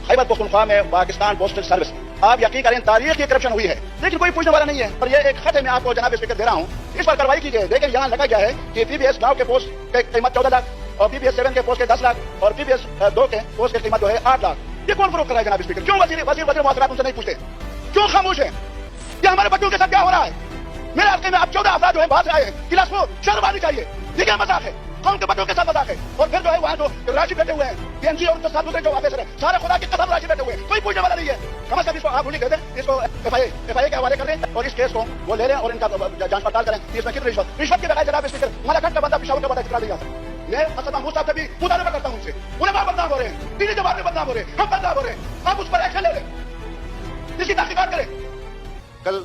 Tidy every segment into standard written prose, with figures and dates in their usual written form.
खैबर पख्तूनख्वा में Pakistan postal service, आप यकीन करें तारीख की करप्शन हुई है, लेकिन कोई पूछने वाला नहीं है। और ये एक खत है, मैं आपको जनाब स्पीकर दे रहा हूँ, इस पर कार्रवाई की गई। लेकिन यहाँ लगा गया है कि पीबीएस 9 के पोस्ट की कीमत 14 लाख और पीबीएस 7 के पोस्ट के 10 लाख और पीबीएस 2 के पोस्ट की कीमत जो है 8 लाख। ये कौन फरोख्त कर रहा है जनाब स्पीकर? क्यों वजीर मुआवजरात उनसे नहीं पूछते? क्यों खामोश है? ये हमारे बच्चों के साथ क्या हो रहा है? मेरे हल्के में आप 14 अफराद जो है बात रहे हैं, क्लास को शर्म आनी चाहिए। ये क्या मजाक है? कौन के बच्चों के साथ मजाक है? और फिर जो है वहाँ जो राशि बैठे हुए हैं पीएनजी और उनके साथ दूसरे जो ऑफिसर है, सारे खुदा की कसम राशि बैठे हुए हैं, कोई पूछने वाला नहीं है। कम से कम इसको आप भूल कर दें, इसको एफआईए के हवाले कर दें और इस केस को वो ले लें और इनका जांच पड़ताल करें कि इसमें कितनी रिश्वत के बगैर जनाब स्पीकर मलाखंड का बंदा पिशावर का बंदा ठिकरा दिया था। मैं असद महमूद साहब से भी मुतालबा करता हूँ उनसे, उलमा बदनाम हो रहे हैं, दीनी जमात में बदनाम हो रहे हैं, हम बदनाम हो रहे हैं, आप उस पर एक्शन ले लें, इसकी तहकीकात करें। कल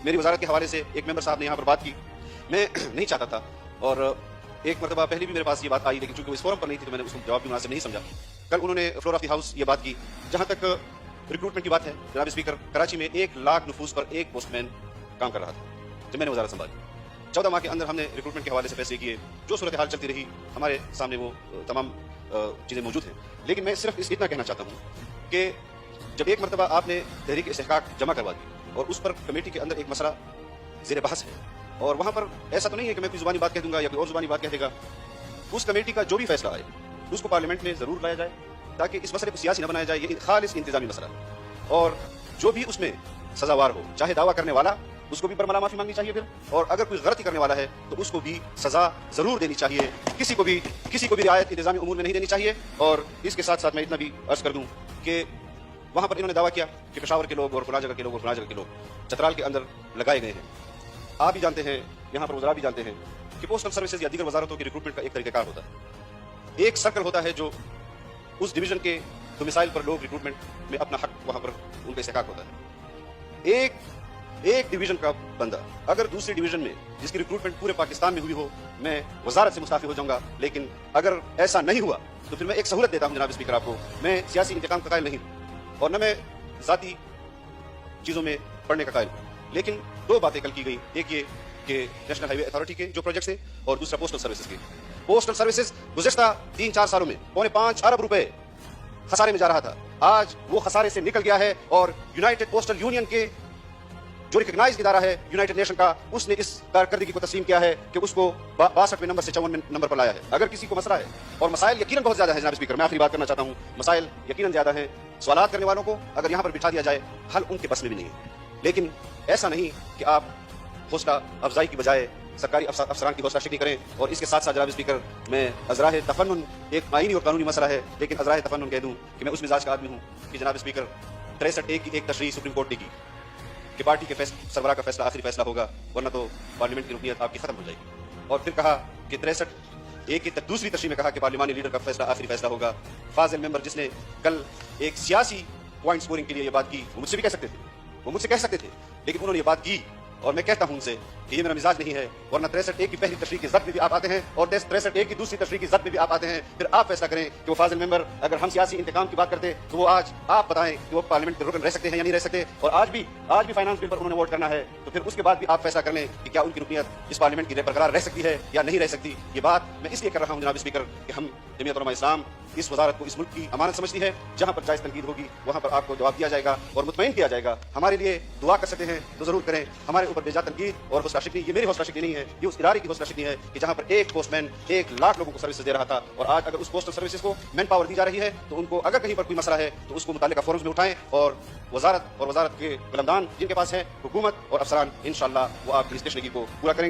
मेरी वजारत के हवाले से एक मेंबर साहब ने यहाँ पर बात की, मैं नहीं चाहता था और एक मरतबा पहले भी मेरे पास ये बात आई, लेकिन चूंकि इस फोरम पर नहीं थी तो मैंने उसको जवाब भी मुनासिब नहीं समझा। कल उन्होंने फ्लोर ऑफ द हाउस ये बात की। जहां तक रिक्रूटमेंट की बात है जनाब स्पीकर, कराची में 1 लाख नफूस पर एक पोस्टमैन काम कर रहा था जब मैंने वजारत संभाली। 14 माह के अंदर हमने रिक्रूटमेंट के हवाले से पैसे किए, जो सूरत हाल चलती रही हमारे सामने वो तमाम चीज़ें मौजूद हैं। लेकिन मैं सिर्फ इतना कहना चाहता हूँ कि जब एक मरतबा आपने तहरीक इस्तेहकाक जमा करवा दी और उस पर कमेटी के अंदर एक मसला ज़ेर बहस है, और वहां पर ऐसा तो नहीं है कि मैं कोई जुबानी बात कह दूंगा या कोई और जुबानी बात कह देगा। उस कमेटी का जो भी फैसला आए उसको पार्लियामेंट में जरूर लाया जाए ताकि इस मसले को सियासी न बनाया जाए। ये खालिस इंतजामी मसला है और जो भी उसमें सजावार हो, चाहे दावा करने वाला उसको भी बरमला माफी मांगनी चाहिए फिर, और अगर कोई गलती करने वाला है तो उसको भी सजा जरूर देनी चाहिए। किसी को भी रियायत इंतजामी उमूर में नहीं देनी चाहिए। और इसके साथ साथ मैं इतना भी अर्ज कर दूं कि वहां पर इन्होंने दावा किया कि पेशावर के लोग और फलां जगह के लोग और फलां जगह के लोग चतराल के अंदर लगाए गए हैं। आप भी जानते हैं, यहाँ पर वज़रा भी जानते हैं कि पोस्टल सर्विसेज या दीगर वजारतों की रिक्रूटमेंट का एक तरीक़ाकार होता है। एक सर्कल होता है जो उस डिवीजन के डोमिसाइल पर लोग रिक्रूटमेंट में अपना हक वहां पर उनका इस्तेहकाक होता है। एक डिवीजन का बंदा अगर दूसरी डिवीजन में जिसकी रिक्रूटमेंट पूरे पाकिस्तान में हुई हो, मैं वजारत से मुस्ताफी हो जाऊंगा। लेकिन अगर ऐसा नहीं हुआ तो फिर मैं एक सहूलत देता हूं जनाब स्पीकर आपको, मैं सियासी इंतकाम का कायल नहीं हूं और न मैं जाती चीजों में पढ़ने का कायल हूं। लेकिन 2 बातें कल की गई, एक ये कि नेशनल हाईवे अथॉरिटी के जो प्रोजेक्ट्स थे और दूसरा पोस्टल सर्विसेज के। पोस्टल सर्विसेज गुज़िश्ता 3-4 सालों में 5.25 अरब रुपए खसारे में जा रहा था, आज वो खसारे से निकल गया है और यूनाइटेड पोस्टल यूनियन के जो रिकॉग्नाइज्ड इदारा है यूनाइटेड नेशन का, उसने इस कारकर्दगी को तस्लीम किया है कि उसको 62वें नंबर से 54वें नंबर पर लाया है। अगर किसी को मसला है और मसाइल यकीनन बहुत ज्यादा है जनाब स्पीकर, मैं आखिरी बात करना चाहता हूँ, मसाइल यकीनन ज्यादा है, सवालात करने वालों को अगर यहाँ पर बिठा दिया जाए हल उनके बस में भी नहीं है। लेकिन ऐसा नहीं कि आप हौसला अफजाई की बजाय सरकारी अफसरान की हौसला शिकनी करें। और इसके साथ साथ जनाब स्पीकर, मैं अज़राए तफन्नुन एक आईनी और कानूनी मसला है, लेकिन अज़राए तफन्नुन कह दूं कि मैं उस मिजाज का आदमी हूं कि जनाब स्पीकर 63A की एक तशरीह सुप्रीम कोर्ट ने की कि पार्टी के सरबराह का फैसला आखिरी फैसला होगा, वरना तो पार्लियामेंट की रुकनीत आपकी खत्म हो जाएगी। और फिर कहा कि 63A की दूसरी तशरीह में कहा कि पार्लिमानी लीडर का फैसला आखिरी फैसला होगा। फाजिल मेंबर जिसने कल एक सियासी पॉइंट स्कोरिंग के लिए ये बात की, वो मुझसे भी कह सकते थे, लेकिन उन्होंने ये बात की और मैं कहता हूं उनसे कि ये मेरा मिजाज नहीं है, वरना 63A की पहली तशरीह की जद में भी आप आते हैं और 63A की दूसरी तशरीह की जद में भी आप आते हैं। फिर आप फैसला करें कि वो फाजिल मेंबर, अगर हम सियासी इंतकाम की बात करते तो वो आज आप बताएं कि वो पार्लियामेंट के रुकन रह सकते हैं या नहीं रह सकते। और आज भी फाइनेंस बिल पर उन्होंने वोट करना है, तो फिर उसके बाद भी आप फैसला कर लें कि क्या उनकी रुकनीत इस पार्लियामेंट की बरकरार रह सकती है या नहीं रह सकती। ये बात मैं इसलिए कर रहा हूं जनाब स्पीकर कि हम जमीयत उलमा इस्लाम इस वजारत को इस मुल्क की अमानत समझती है। जहां पर जायज तनकीद होगी वहां पर आपको जवाब दिया जाएगा और मुतमईन किया जाएगा। हमारे लिए दुआ कर सकते हैं तो जरूर करें। हमारे ऊपर बेजा तनकीद और हौसला शिकनी, ये मेरी हौसला शिकनी नहीं है, ये उस इदारे की हौसला शिकनी है कि जहां पर एक पोस्टमैन 1 लाख लोगों को सर्विस दे रहा था और आज अगर उस पोस्टल सर्विसेज को मैन पावर दी जा रही है तो उनको अगर कहीं पर कोई मसला है तो उसको मुताल्लिका फोरम्स में उठाएं और वजारत के कलमदान जिनके पास है, हुकूमत और अफसरान, इंशाअल्लाह वो आपकी इस तशरीह को पूरा करेंगे।